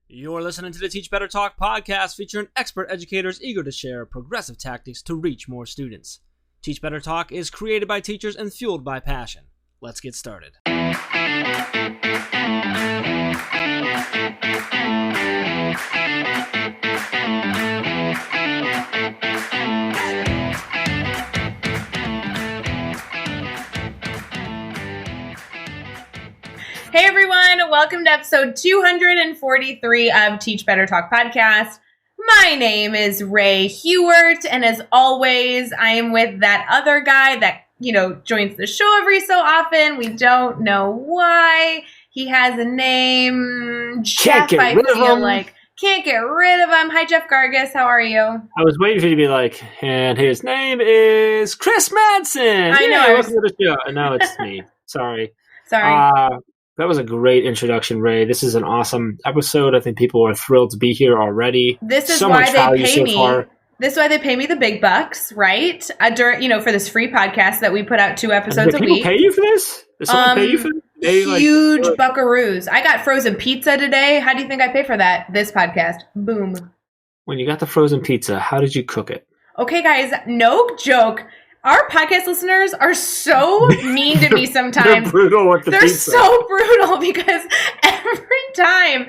You're listening to the Teach Better Talk podcast featuring expert educators eager to share progressive tactics to reach more students. Teach Better Talk is created by teachers and fueled by passion. Let's get started. Hey everyone, welcome to episode 243 of Teach Better Talk podcast. My name is Ray Hewart, and as always, I am with that other guy that, joins the show every so often. We don't know why. He has a name. Can't get rid of him. Can't get rid of him. Hi, Jeff Gargis. How are you? I was waiting for you to be like, and his name is Chris Madsen. I know. Welcome to the show. No, it's me. Sorry. Sorry. That was a great introduction, Ray. This is an awesome episode. I think people are thrilled to be here already. This is why they pay me. This is why they pay me the big bucks, right? For this free podcast that we put out 2 episodes a week. People pay you for this? Does someone pay you for this? Huge buckaroos. I got frozen pizza today. How do you think I pay for that? This podcast. Boom. When you got the frozen pizza, how did you cook it? Okay, guys, no joke. Our podcast listeners are so mean to me sometimes. They're brutal with the pizza. They're so brutal because every time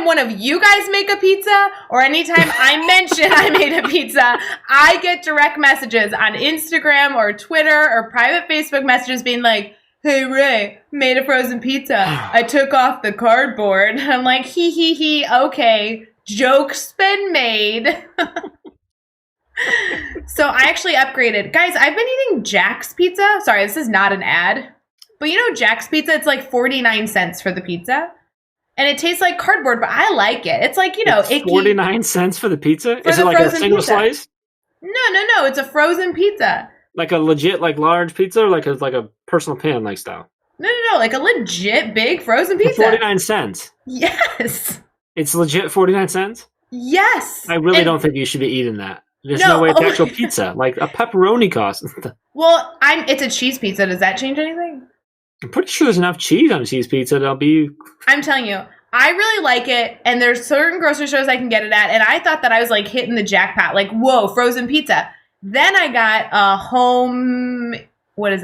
one of you guys make a pizza, or anytime I mention I made a pizza, I get direct messages on Instagram or Twitter or private Facebook messages being like, "Hey Ray, made a frozen pizza. I took off the cardboard." And I'm like, he, okay, joke's been made. So I actually upgraded. Guys, I've been eating Jack's Pizza. Sorry, this is not an ad. But Jack's Pizza, it's like 49 cents for the pizza. And it tastes like cardboard, but I like it. It's like, it's icky. 49 cents for the pizza? Is it like a single slice? No. It's a frozen pizza. Like a legit, large pizza, or like a personal pan style? No. Like a legit big frozen pizza. 49 cents? Yes. It's legit 49 cents? Yes. I really don't think you should be eating that. There's no way it's actual pizza. Like a pepperoni cost. Well, it's a cheese pizza. Does that change anything? I'm pretty sure there's enough cheese on a cheese pizza that'll be... I'm telling you, I really like it, and there's certain grocery stores I can get it at, and I thought that I was hitting the jackpot. Whoa, frozen pizza. Then I got a home run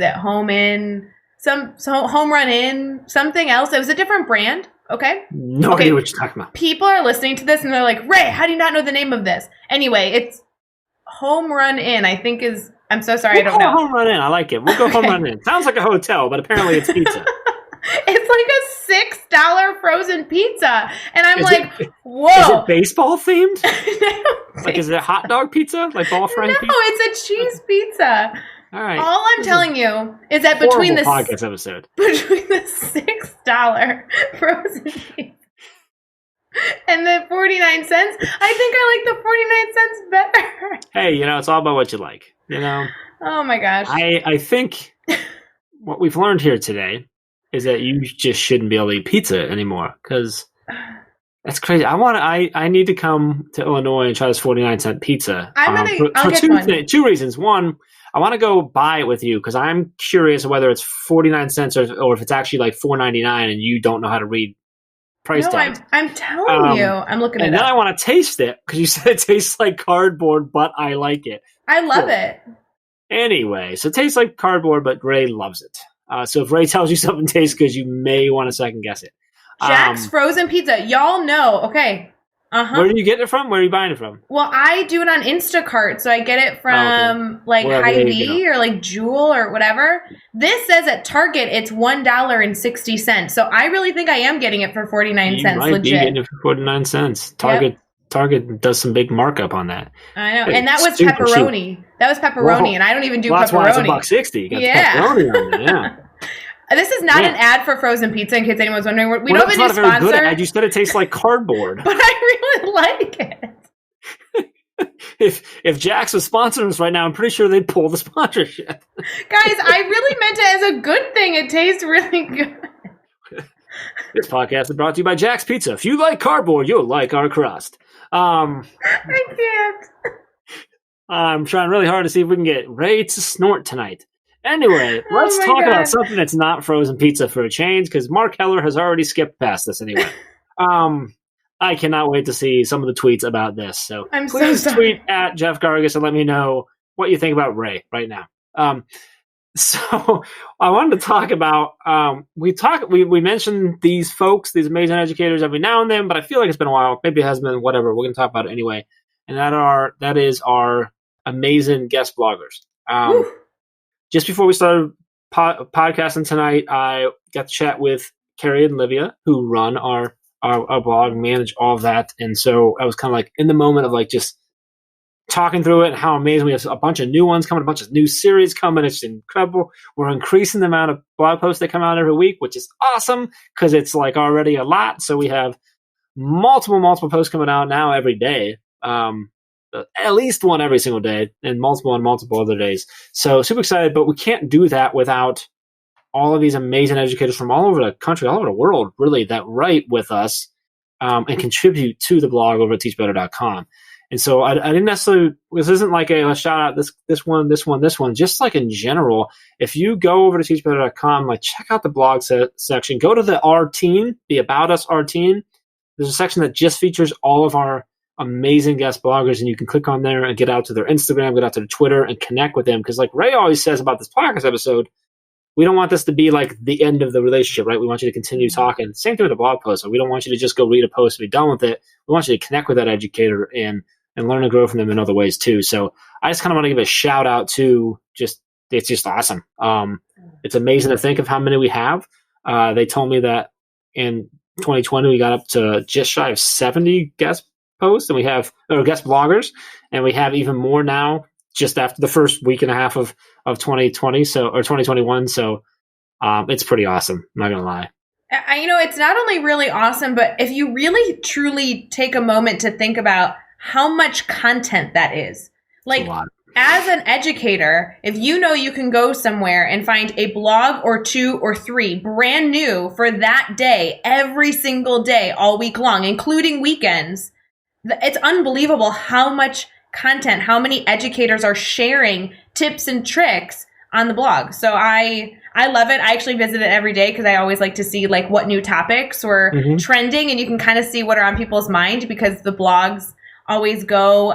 in, something else. It was a different brand. Okay? No idea what you're talking about. People are listening to this and they're like, Ray, how do you not know the name of this? Anyway, it's Home Run In, I think is... I'm so sorry, I don't know. Home Run In, I like it. We'll go Home Run In. Sounds like a hotel, but apparently it's pizza. It's like a $6 frozen pizza. And I'm whoa. Is it baseball themed? Is it hot dog pizza? Like ball friend pizza? No, it's a cheese pizza. All right. All I'm telling you is that between the $6 frozen pizza and the 49 cents, I think I like the 49 cents better. Hey, it's all about what you like. Oh my gosh. I think what we've learned here today is that you just shouldn't be able to eat pizza anymore, because that's crazy. I need to come to Illinois and try this 49-cent pizza. I'll get two reasons. One, I want to go buy it with you because I'm curious whether it's 49 cents or if it's actually $4.99 and you don't know how to read price tags. I'm telling you. I'm looking at it. And then I want to taste it because you said it tastes like cardboard, but I like it. I love it. Anyway, so it tastes like cardboard, but Ray loves it. So if Ray tells you something tastes good, you may want to second guess it. Jack's frozen pizza. Y'all know. Okay. Uh-huh. Where are you getting it from? Where are you buying it from? Well, I do it on Instacart, so I get it from Hy-Vee or Jewel or whatever. This says at Target it's $1.60. So I really think I am getting it for 49 cents. Might be getting it for 49 cents. Target does some big markup on that. I know, and that was pepperoni. Cheap. That was pepperoni, and I don't even do pepperoni. That's why it's $1.60. You got pepperoni on there, yeah. This is not an ad for frozen pizza, in case anyone's wondering. We don't have a new sponsor. It's not a very good ad. You said it tastes like cardboard. But I really like it. If Jax was sponsoring us right now, I'm pretty sure they'd pull the sponsorship. Guys, I really meant it as a good thing. It tastes really good. This podcast is brought to you by Jack's Pizza. If you like cardboard, you'll like our crust. I can't. I'm trying really hard to see if we can get Ray to snort tonight. Anyway, let's talk God. about something that's not frozen pizza for a change, because Mark Keller has already skipped past this anyway. I cannot wait to see some of the tweets about this. So please tweet at Jeff Gargas and let me know what you think about Ray right now. So I wanted to talk about we mentioned these folks, these amazing educators every now and then, but I feel like it's been a while. Maybe it has been, whatever. We're going to talk about it anyway. And that is our amazing guest bloggers. Just before we started podcasting tonight, I got to chat with Carrie and Livia, who run our blog, manage all of that. And so I was kind of like in the moment of like just talking through it and how amazing. We have a bunch of new ones coming, a bunch of new series coming. It's incredible. We're increasing the amount of blog posts that come out every week, which is awesome because it's like already a lot. So we have multiple posts coming out now every day. At least one every single day and multiple on multiple other days. So super excited, but we can't do that without all of these amazing educators from all over the country, all over the world, really, that write with us and contribute to the blog over at teachbetter.com. And so I didn't necessarily, this isn't like let's shout out this one, just like in general, if you go over to teachbetter.com, like check out the blog section, go to the Our Team, the About Us Our Team. There's a section that just features all of our amazing guest bloggers, and you can click on there and get out to their Instagram, get out to their Twitter, and connect with them. Because like Ray always says about this podcast episode, we don't want this to be like the end of the relationship, right? We want you to continue talking. Same thing with a blog post. So we don't want you to just go read a post and be done with it. We want you to connect with that educator and learn and grow from them in other ways too. So I just kind of want to give a shout out to it's just awesome. It's amazing to think of how many we have. They told me that in 2020 we got up to just shy of 70 guest posts, and we have guest bloggers, and we have even more now just after the first week and a half of 2020 or 2021. So it's pretty awesome, I'm not gonna lie. It's not only really awesome, but if you really truly take a moment to think about how much content that is, like as an educator, if you know you can go somewhere and find a blog or two or three brand new for that day, every single day, all week long, including weekends, it's unbelievable how much content, how many educators are sharing tips and tricks on the blog. So I love it. I actually visit it every day because I always like to see like what new topics were trending, and you can kind of see what are on people's mind because the blogs always go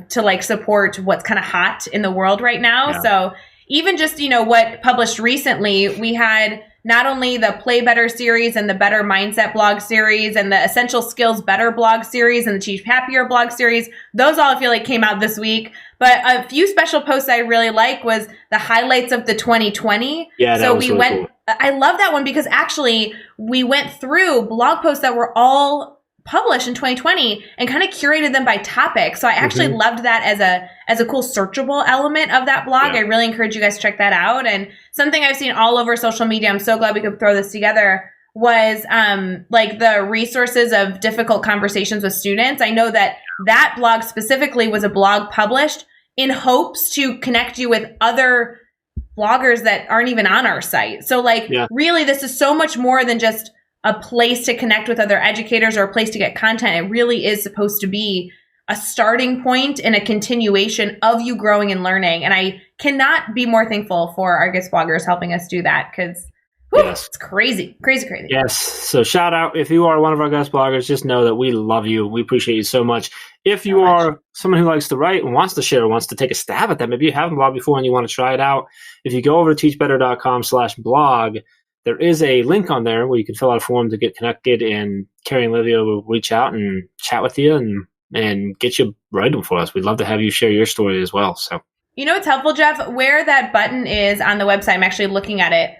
to like support what's kind of hot in the world right now. Yeah. So even just, what published recently, we had not only the Play Better series and the Better Mindset blog series and the Essential Skills Better blog series and the Teach Happier blog series. Those all I feel like came out this week. But a few special posts I really like was the highlights of the 2020. Yeah, so we went. Cool. I love that one because actually we went through blog posts that were all published in 2020 and kind of curated them by topic. So I actually loved that as a cool searchable element of that blog. Yeah. I really encourage you guys to check that out. And something I've seen all over social media, I'm so glad we could throw this together, was like the resources of difficult conversations with students. I know that blog specifically was a blog published in hopes to connect you with other bloggers that aren't even on our site. So really, this is so much more than just a place to connect with other educators or a place to get content. It really is supposed to be a starting point and a continuation of you growing and learning. And I cannot be more thankful for our guest bloggers helping us do that because it's crazy. Yes. So shout out, if you are one of our guest bloggers, just know that we love you. We appreciate you so much. If you are someone who likes to write and wants to share, wants to take a stab at that, maybe you haven't blogged before and you want to try it out. If you go over to teachbetter.com/blog, there is a link on there where you can fill out a form to get connected, and Carrie and Livia will reach out and chat with you and get you writing for us. We'd love to have you share your story as well. So, it's helpful, Jeff, where that button is on the website. I'm actually looking at it.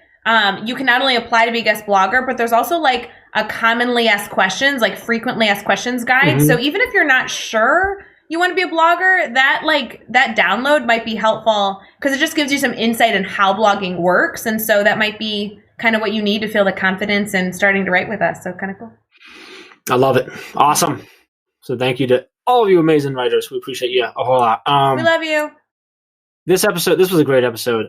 You can not only apply to be a guest blogger, but there's also like a commonly asked questions, like frequently asked questions guide. So even if you're not sure you want to be a blogger, that download might be helpful because it just gives you some insight in how blogging works. And so that might be kind of what you need to feel the confidence in starting to write with us. So kind of cool. I love it. Awesome. So thank you to all of you amazing writers. We appreciate you a whole lot. We love you. This was a great episode.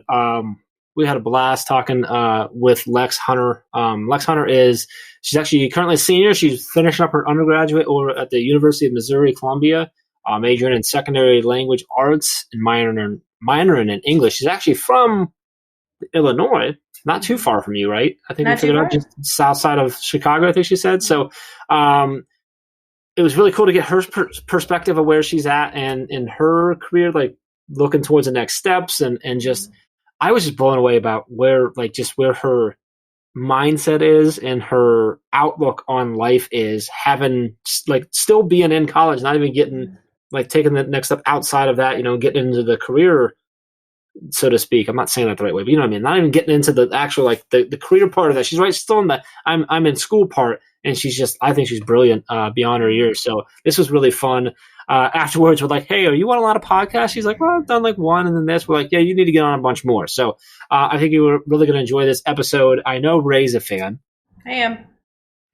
We had a blast talking with Lex Hunter. Lex Hunter she's actually currently a senior. She's finishing up her undergraduate over at the University of Missouri, Columbia, majoring in secondary language arts and minoring in English. She's actually from Illinois, not too far from you, right? I think we Not too figured out far. just south side of Chicago, I think she said. So it was really cool to get her perspective of where she's at and in her career, like looking towards the next steps and just, I was just blown away about where her mindset is and her outlook on life is, having like still being in college, not even getting like taking the next step outside of that, getting into the career, so to speak. I'm not saying that the right way, but you know what I mean? Not even getting into the actual, like the career part of that. She's right still in the I'm in school part, and I think she's brilliant beyond her years. So this was really fun. Afterwards, we're like, hey, are you on a lot of podcasts? She's like, well, I've done like one, and then this. We're like, yeah, you need to get on a bunch more. So I think you were really going to enjoy this episode. I know Ray's a fan. I am.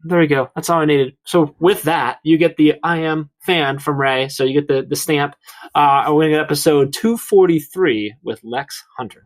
There we go. That's all I needed. So with that, you get the I am fan from Ray. So you get the stamp. We're going to get episode 243 with Lex Hunter.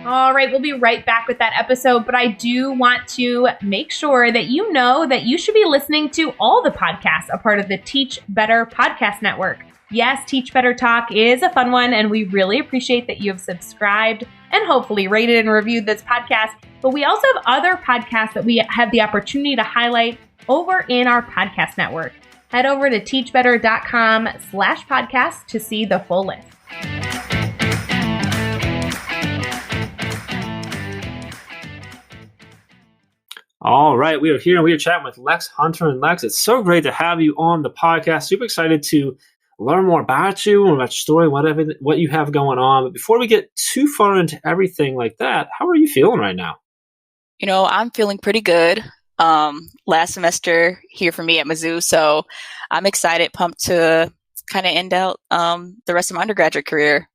All right, we'll be right back with that episode, but I do want to make sure that you know that you should be listening to all the podcasts, a part of the Teach Better Podcast Network. Yes, Teach Better Talk is a fun one, and we really appreciate that you have subscribed and hopefully rated and reviewed this podcast. But we also have other podcasts that we have the opportunity to highlight over in our podcast network. Head over to teachbetter.com/podcast to see the full list. All right, we are here and we are chatting with Lex Hunter. And Lex, it's so great to have you on the podcast. Super excited to learn more about you and about your story, what you have going on. But before we get too far into everything like that, how are you feeling right now? I'm feeling pretty good. Last semester here for me at Mizzou, so I'm excited, pumped to kind of end out the rest of my undergraduate career.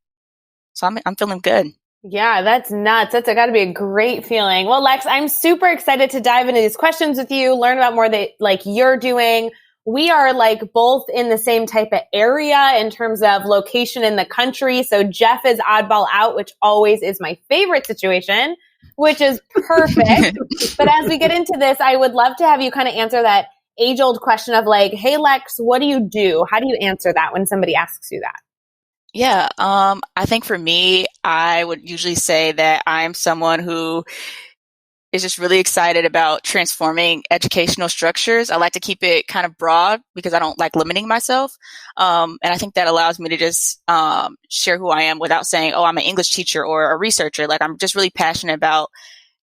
So I'm feeling good. Yeah, that's nuts. That's got to be a great feeling. Well, Lex, I'm super excited to dive into these questions with you, learn about more that like you're doing. We are like both in the same type of area in terms of location in the country. So Jeff is oddball out, which always is my favorite situation, which is perfect. But as we get into this, I would love to have you kind of answer that age-old question of like, hey, Lex, what do you do? How do you answer that when somebody asks you that? Yeah, I think for me, I would usually say that I'm someone who is just really excited about transforming educational structures. I like to keep it kind of broad because I don't like limiting myself. And I think that allows me to just share who I am without saying, oh, I'm an English teacher or a researcher. Like, I'm just really passionate about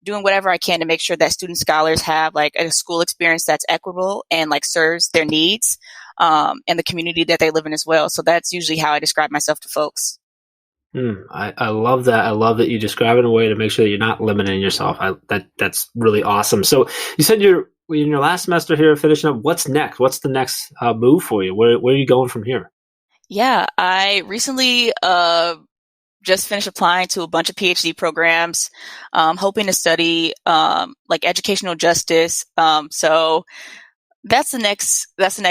doing whatever I can to make sure that student scholars have like a school experience that's equitable and like serves their needs and the community that they live in as well. So that's usually how I describe myself to folks. I love that. I love that you describe it in a way to make sure that you're not limiting yourself. That's really awesome. So you said you're in your last semester here, finishing up. What's next? What's the next move for you? Where are you going from here? Yeah, I recently just finished applying to a bunch of PhD programs, hoping to study like educational justice. So that's the next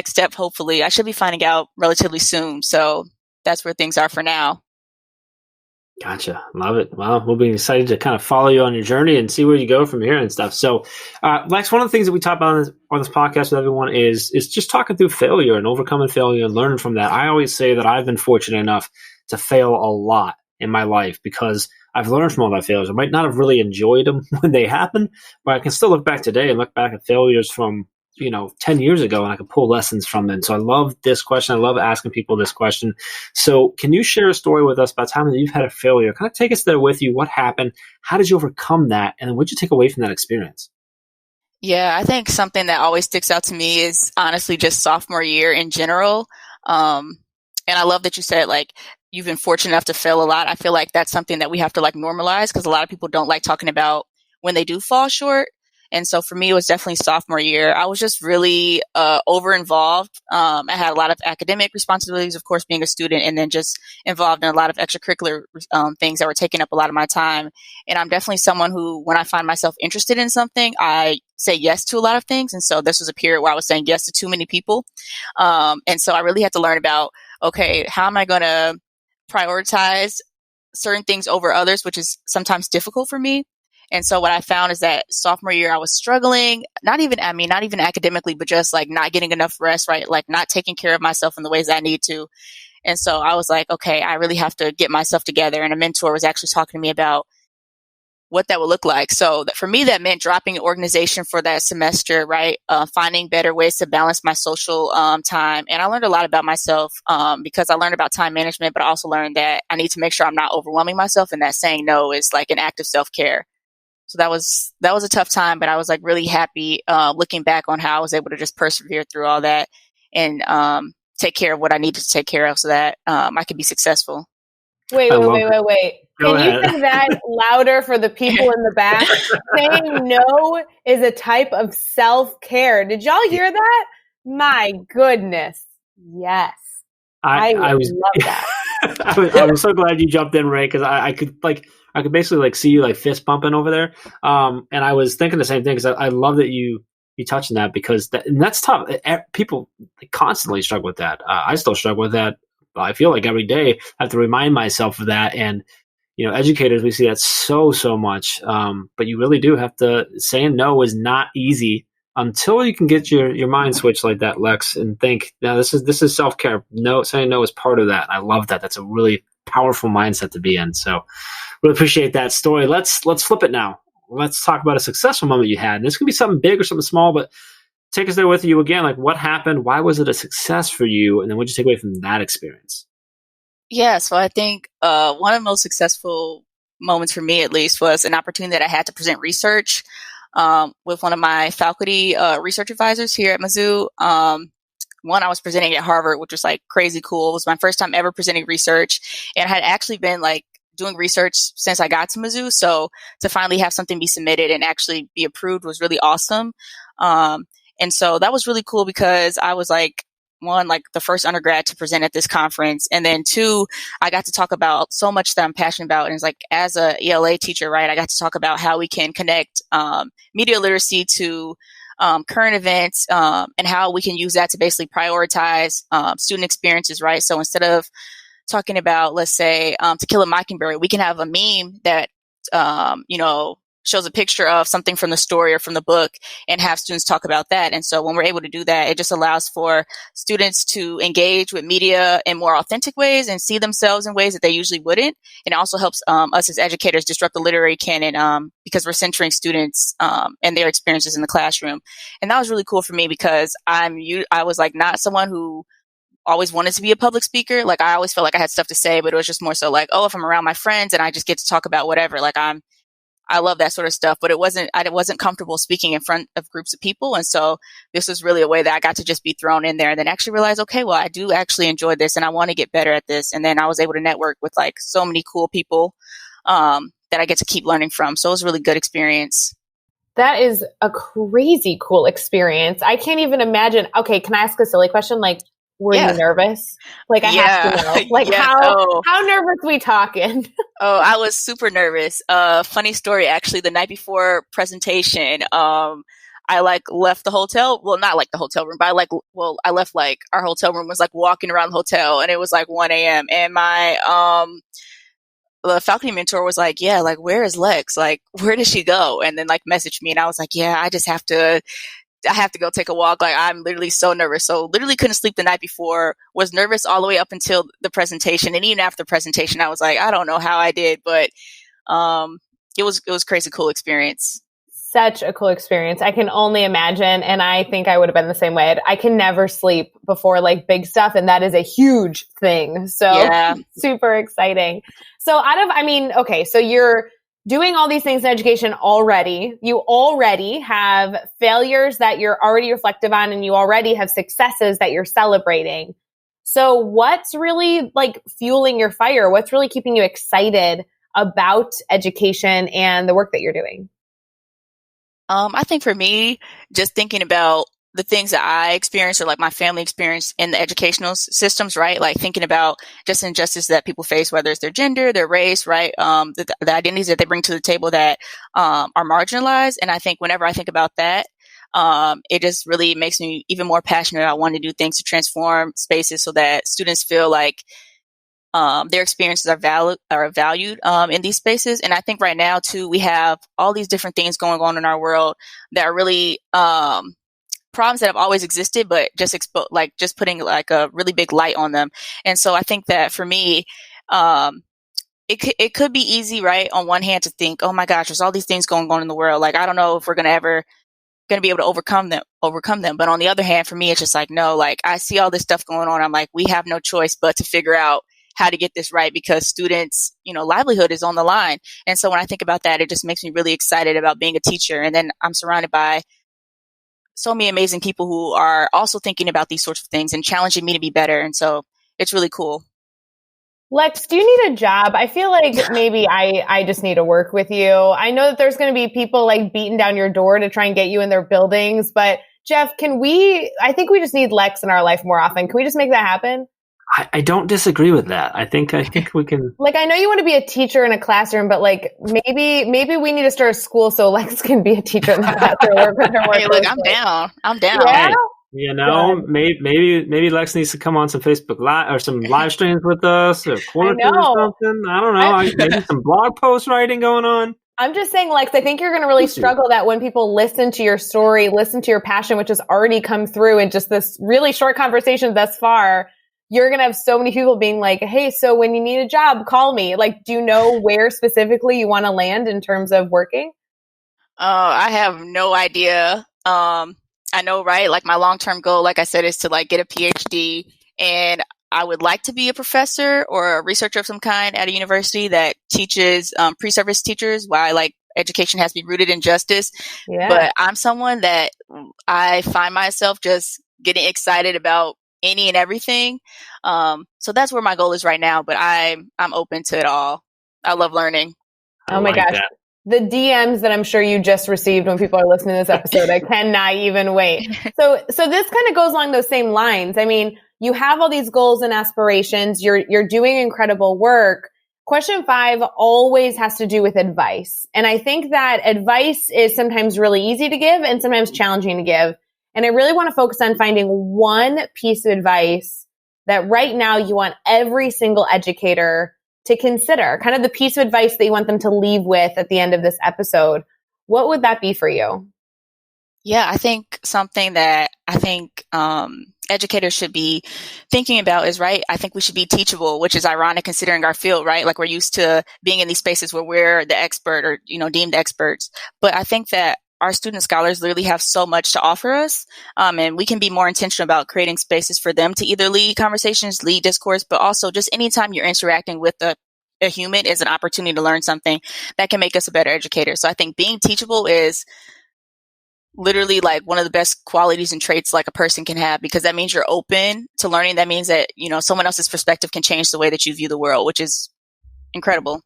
step. Hopefully, I should be finding out relatively soon. So that's where things are for now. Gotcha. Love it. Well, we'll be excited to kind of follow you on your journey and see where you go from here and stuff. So, Lex, one of the things that we talk about on this podcast with everyone is just talking through failure and overcoming failure and learning from that. I always say that I've been fortunate enough to fail a lot in my life because I've learned from all my failures. I might not have really enjoyed them when they happen, but I can still look back today and look back at failures from 10 years ago, and I could pull lessons from them. So I love this question. I love asking people this question. So can you share a story with us about time that you've had a failure? Kind of take us there with you. What happened? How did you overcome that? And then what did you take away from that experience? Yeah, I think something that always sticks out to me is honestly just sophomore year in general. And I love that you said like you've been fortunate enough to fail a lot. I feel like that's something that we have to like normalize because a lot of people don't like talking about when they do fall short. And so for me, it was definitely sophomore year. I was just really over involved. I had a lot of academic responsibilities, of course, being a student, and then just involved in a lot of extracurricular things that were taking up a lot of my time. And I'm definitely someone who, when I find myself interested in something, I say yes to a lot of things. And so this was a period where I was saying yes to too many people. And so I really had to learn about, okay, how am I going to prioritize certain things over others, which is sometimes difficult for me. And so what I found is that sophomore year, I was struggling, not even academically, but just like not getting enough rest, right? Like not taking care of myself in the ways I need to. And so I was like, okay, I really have to get myself together. And a mentor was actually talking to me about what that would look like. So for me, that meant dropping an organization for that semester, right? Finding better ways to balance my social time. And I learned a lot about myself because I learned about time management, but I also learned that I need to make sure I'm not overwhelming myself, and that saying no is like an act of self-care. So that was a tough time, but I was like really happy looking back on how I was able to just persevere through all that and take care of what I needed to take care of so that I could be successful. Wait. Go Can ahead. you say that louder for the people in the back? Saying no is a type of self-care. Did y'all hear that? My goodness. Yes. I love that. I was so glad you jumped in, Ray, because I could basically like see you like fist bumping over there. And I was thinking the same thing because I love that you touched on that because that's tough. People constantly struggle with that. I still struggle with that. I feel like every day I have to remind myself of that. And, educators, we see that so much. But you really do have to, saying no is not easy until you can get your mind switched like that, Lex, and think, now this is self-care. No, saying no is part of that. I love that. That's a really powerful mindset to be in. So really appreciate that story. Let's flip it now. Let's talk about a successful moment you had. And this could be something big or something small, but take us there with you again. Like, what happened? Why was it a success for you? And then what did you take away from that experience? Yeah, so I think one of the most successful moments for me, at least, was an opportunity that I had to present research with one of my faculty research advisors here at Mizzou. One, I was presenting at Harvard, which was like crazy cool. It was my first time ever presenting research, and I had actually been like doing research since I got to Mizzou. So to finally have something be submitted and actually be approved was really awesome. And so that was really cool because I was like, one, like the first undergrad to present at this conference. And then two, I got to talk about so much that I'm passionate about. And it's like, as a ELA teacher, right, I got to talk about how we can connect media literacy to current events and how we can use that to basically prioritize student experiences, right? So instead of talking about, let's say, To Kill a Mockingbird, we can have a meme that, shows a picture of something from the story or from the book and have students talk about that. And so when we're able to do that, it just allows for students to engage with media in more authentic ways and see themselves in ways that they usually wouldn't. And it also helps us as educators disrupt the literary canon because we're centering students and their experiences in the classroom. And that was really cool for me because I was like not someone who always wanted to be a public speaker. Like I always felt like I had stuff to say, but it was just more so like, oh, if I'm around my friends and I just get to talk about whatever, like I love that sort of stuff, but I wasn't comfortable speaking in front of groups of people. And so this was really a way that I got to just be thrown in there and then actually realize, okay, well, I do actually enjoy this and I want to get better at this. And then I was able to network with like so many cool people that I get to keep learning from. So it was a really good experience. That is a crazy cool experience. I can't even imagine. Okay, can I ask a silly question? Like, were you nervous? Like, I have to know. Like, how nervous we talking? Oh, I was super nervous. Funny story, actually, the night before presentation, I like left the hotel. Well, not like the hotel room, but I left like our hotel room was like walking around the hotel and it was like 1 a.m. And my, the faculty mentor was like, yeah, like, where is Lex? Like, where did she go? And then like messaged me and I was like, yeah, I have to go take a walk. Like, I'm literally so nervous. So literally couldn't sleep the night before, was nervous all the way up until the presentation. And even after the presentation, I was like, I don't know how I did, but it was crazy cool experience. Such a cool experience. I can only imagine. And I think I would have been the same way. I can never sleep before like big stuff. And that is a huge thing. So super exciting. So so you're doing all these things in education already. You already have failures that you're already reflective on, and you already have successes that you're celebrating. So what's really like fueling your fire? What's really keeping you excited about education and the work that you're doing? I think for me, just thinking about the things that I experienced or like my family experienced in the educational systems, right? Like thinking about just injustice that people face, whether it's their gender, their race, right? The identities that they bring to the table that are marginalized. And I think whenever I think about that, it just really makes me even more passionate. I want to do things to transform spaces so that students feel like their experiences are valued in these spaces. And I think right now too, we have all these different things going on in our world that are really problems that have always existed, but just just putting like a really big light on them. And so I think that for me, it could be easy, right? On one hand to think, oh my gosh, there's all these things going on in the world. Like, I don't know if we're going to be able to overcome them. But on the other hand, for me, it's just like, no, like I see all this stuff going on. I'm like, we have no choice but to figure out how to get this right, because students, livelihood is on the line. And so when I think about that, it just makes me really excited about being a teacher. And then I'm surrounded by so many amazing people who are also thinking about these sorts of things and challenging me to be better. And so it's really cool. Lex, do you need a job? I feel like maybe I just need to work with you. I know that there's going to be people like beating down your door to try and get you in their buildings, but Jeff, I think we just need Lex in our life more often. Can we just make that happen? I don't disagree with that. I think we can. Like, I know you want to be a teacher in a classroom, but like maybe we need to start a school so Lex can be a teacher in the classroom. Hey, look, I'm down. Yeah? Hey, maybe Lex needs to come on some Facebook Live or some live streams with us or quarter or something. I don't know. Maybe some blog post writing going on. I'm just saying, Lex, I think you're going to really struggle that when people listen to your story, listen to your passion, which has already come through in just this really short conversation thus far. You're going to have so many people being like, hey, so when you need a job, call me. Like, do you know where specifically you want to land in terms of working? I have no idea. I know, right? Like my long-term goal, like I said, is to like get a PhD, and I would like to be a professor or a researcher of some kind at a university that teaches pre-service teachers why like education has to be rooted in justice. Yeah. But I'm someone that I find myself just getting excited about any and everything. So that's where my goal is right now, but I'm open to it all. I love learning. Oh my gosh. That. The DMs that I'm sure you just received when people are listening to this episode, I cannot even wait. So this kind of goes along those same lines. I mean, you have all these goals and aspirations. You're doing incredible work. Question 5 always has to do with advice. And I think that advice is sometimes really easy to give and sometimes challenging to give. And I really want to focus on finding one piece of advice that right now you want every single educator to consider, kind of the piece of advice that you want them to leave with at the end of this episode. What would that be for you? Yeah, I think something that educators should be thinking about is, right, I think we should be teachable, which is ironic considering our field, right? Like we're used to being in these spaces where we're the expert or, deemed experts. But I think that our student scholars literally have so much to offer us. And we can be more intentional about creating spaces for them to either lead conversations, lead discourse, but also just anytime you're interacting with a human is an opportunity to learn something that can make us a better educator. So I think being teachable is literally like one of the best qualities and traits like a person can have, because that means you're open to learning. That means that, someone else's perspective can change the way that you view the world, which is incredible.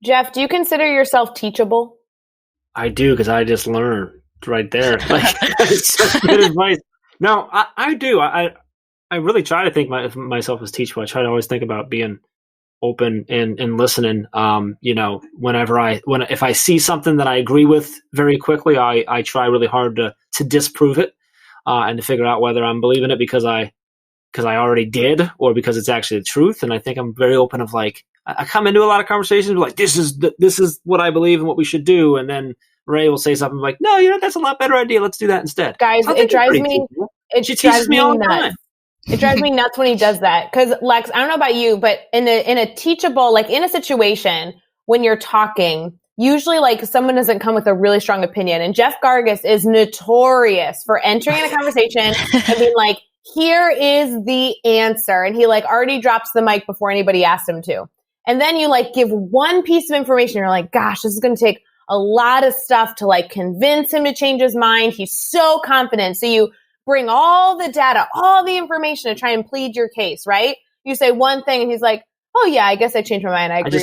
Jeff, do you consider yourself teachable? I do, because I just learned right there. Like, it's such good advice. No, I do. I really try to think myself as teachable. I try to always think about being open and listening. If I see something that I agree with very quickly, I try really hard to disprove it and to figure out whether I'm believing it because I already did or because it's actually the truth. And I think I'm very open of like, I come into a lot of conversations like, this is what I believe and what we should do. And then Ray will say something like, no, that's a lot better idea. Let's do that instead. Guys, it drives me all the time. It drives me nuts when he does that. Cause Lex, I don't know about you, but in a teachable, like in a situation when you're talking, usually like someone doesn't come with a really strong opinion. And Jeff Gargas is notorious for entering in a conversation and being like, here is the answer. And he like already drops the mic before anybody asks him to. And then you like give one piece of information. You're like, gosh, this is going to take a lot of stuff to like convince him to change his mind. He's so confident. So you bring all the data, all the information to try and plead your case, right? You say one thing and he's like, oh yeah, I guess I changed my mind. I agree with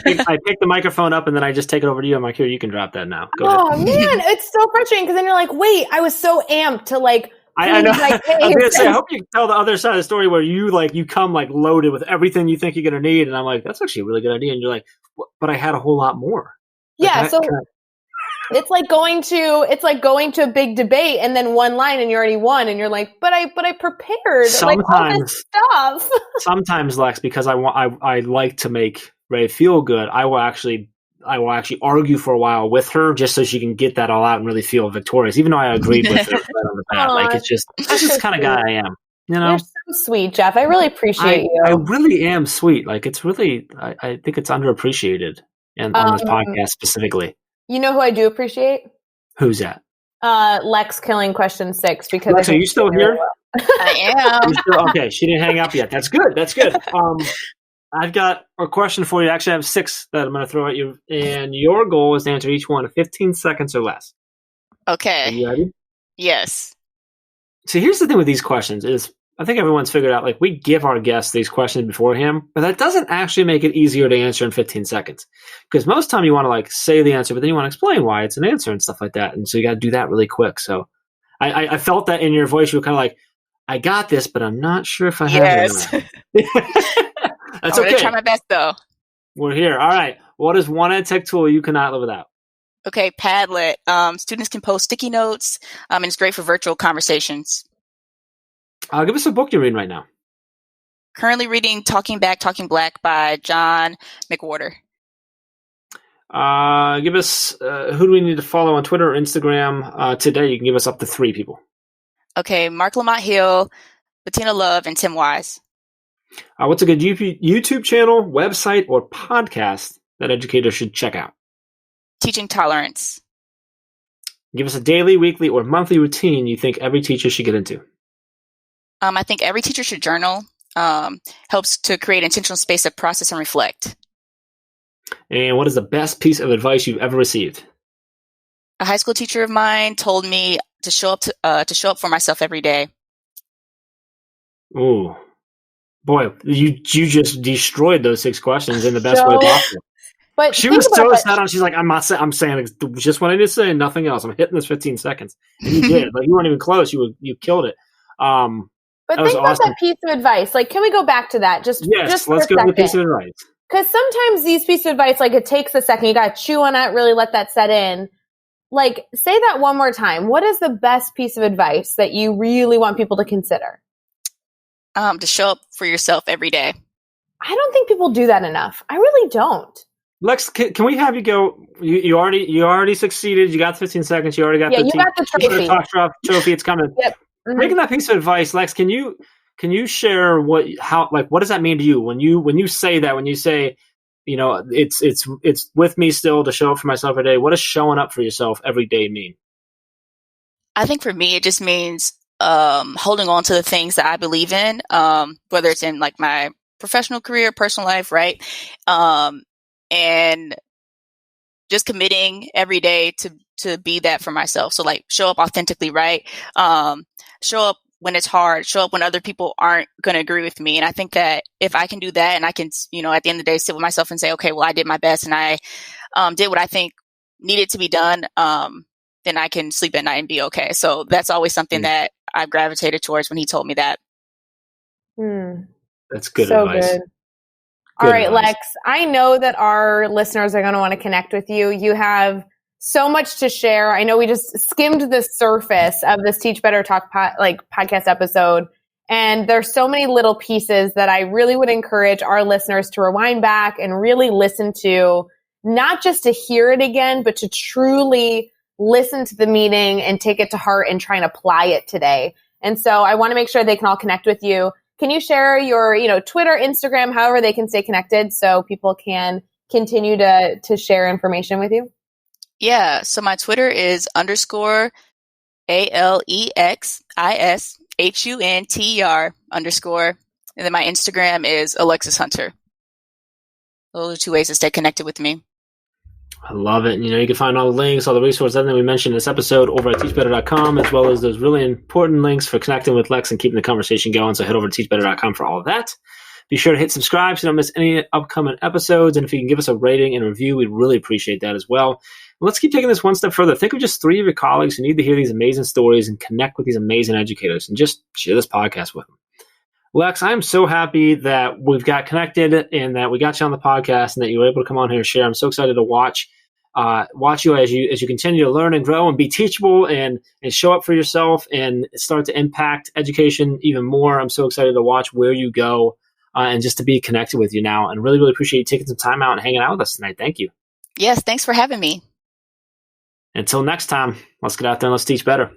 you. I pick the microphone up and then I just take it over to you. I'm like, here, you can drop that now. Go ahead. Man, it's so frustrating because then you're like, wait, I was so amped to like, I know. I was gonna say, I hope you can tell the other side of the story where you come like loaded with everything you think you're gonna need, and I'm like, that's actually a really good idea, and you're like, but I had a whole lot more. Yeah, so it's like going to a big debate, and then one line, and you already won, and you're like, but I prepared like all this stuff. Sometimes, Lex, because I like to make Ray feel good, I will actually I will actually argue for a while with her just so she can get that all out and really feel victorious, even though I agreed with her right on the bat. Like, that's just the kind of guy I am. You know? You're so sweet, Jeff. I really appreciate you. I really am sweet. Like, it's really, I think it's underappreciated on this podcast specifically. You know who I do appreciate? Who's that? Lex killing question 6 because Lex, are you still here? I am. Okay, she didn't hang up yet. That's good. I've got a question for you. Actually, I have 6 that I'm going to throw at you, and your goal is to answer each one in 15 seconds or less. Okay. Are you ready? Yes. So here's the thing with these questions is I think everyone's figured out, like, we give our guests these questions beforehand, but that doesn't actually make it easier to answer in 15 seconds. Because most time you want to, like, say the answer, but then you want to explain why it's an answer and stuff like that. And so you got to do that really quick. So I felt that in your voice. You were kind of like, I got this, but I'm not sure if I have it. That's okay. I'm going to try my best, though. We're here. All right. What is one ed tech tool you cannot live without? Okay, Padlet. Students can post sticky notes, and it's great for virtual conversations. Give us a book you're reading right now. Currently reading Talking Back, Talking Black by John McWhorter. Give us, who do we need to follow on Twitter or Instagram today? You can give us up to 3 people. Okay, Mark Lamont Hill, Bettina Love, and Tim Wise. What's a good YouTube channel, website, or podcast that educators should check out? Teaching Tolerance. Give us a daily, weekly, or monthly routine you think every teacher should get into. I think every teacher should journal. Helps to create intentional space to process and reflect. And what is the best piece of advice you've ever received? A high school teacher of mine told me to show up for myself every day. Ooh, boy, you just destroyed those 6 questions in the best way possible. But she was so set on. She's like, I'm saying just what I need to say, and nothing else. I'm hitting this 15 seconds, and you did. Like, you weren't even close. You killed it. But think about that piece of advice. Like, can we go back to that? Just let's go to the piece of advice. Because sometimes these pieces of advice, like, it takes a second. You got to chew on it, really let that set in. Like, say that one more time. What is the best piece of advice that you really want people to consider? To show up for yourself every day. I don't think people do that enough. I really don't. Lex, can we have you go? You already succeeded. You got 15 seconds. You already got you got the trophy. Trophy. It's coming. Yep. Mm-hmm. Making that piece of advice, Lex, can you share what does that mean to you when you say that, when you say, you know, it's with me still to show up for myself every day? What does showing up for yourself every day mean? I think for me, it just means holding on to the things that I believe in, whether it's in, like, my professional career, personal life, right? And just committing every day to be that for myself. So, like, show up authentically, right? Show up when it's hard, show up when other people aren't going to agree with me. And I think that if I can do that, and I can, you know, at the end of the day, sit with myself and say, okay, well, I did my best and I did what I think needed to be done, then I can sleep at night and be okay. So that's always something that I've gravitated towards when he told me that. That's good advice. Good. All right, Lex, I know that our listeners are going to want to connect with you. You have so much to share. I know we just skimmed the surface of this Teach Better Talk podcast episode, and there's so many little pieces that I really would encourage our listeners to rewind back and really listen to, not just to hear it again, but to truly listen to the meeting and take it to heart and try and apply it today. And so I want to make sure they can all connect with you. Can you share your, Twitter, Instagram, however they can stay connected so people can continue to share information with you? Yeah. So my Twitter is _AlexisHunter _. And then my Instagram is Alexis Hunter. Those are 2 ways to stay connected with me. I love it. And, you can find all the links, all the resources, everything we mentioned in this episode over at teachbetter.com, as well as those really important links for connecting with Lex and keeping the conversation going. So head over to teachbetter.com for all of that. Be sure to hit subscribe so you don't miss any upcoming episodes. And if you can give us a rating and review, we'd really appreciate that as well. Let's keep taking this one step further. Think of just 3 of your colleagues who need to hear these amazing stories and connect with these amazing educators, and just share this podcast with them. Lex, I'm so happy that we've got connected and that we got you on the podcast and that you were able to come on here and share. I'm so excited to watch you as you continue to learn and grow and be teachable and show up for yourself and start to impact education even more. I'm so excited to watch where you go and just to be connected with you now, and really, really appreciate you taking some time out and hanging out with us tonight. Thank you. Yes, thanks for having me. Until next time, let's get out there and let's teach better.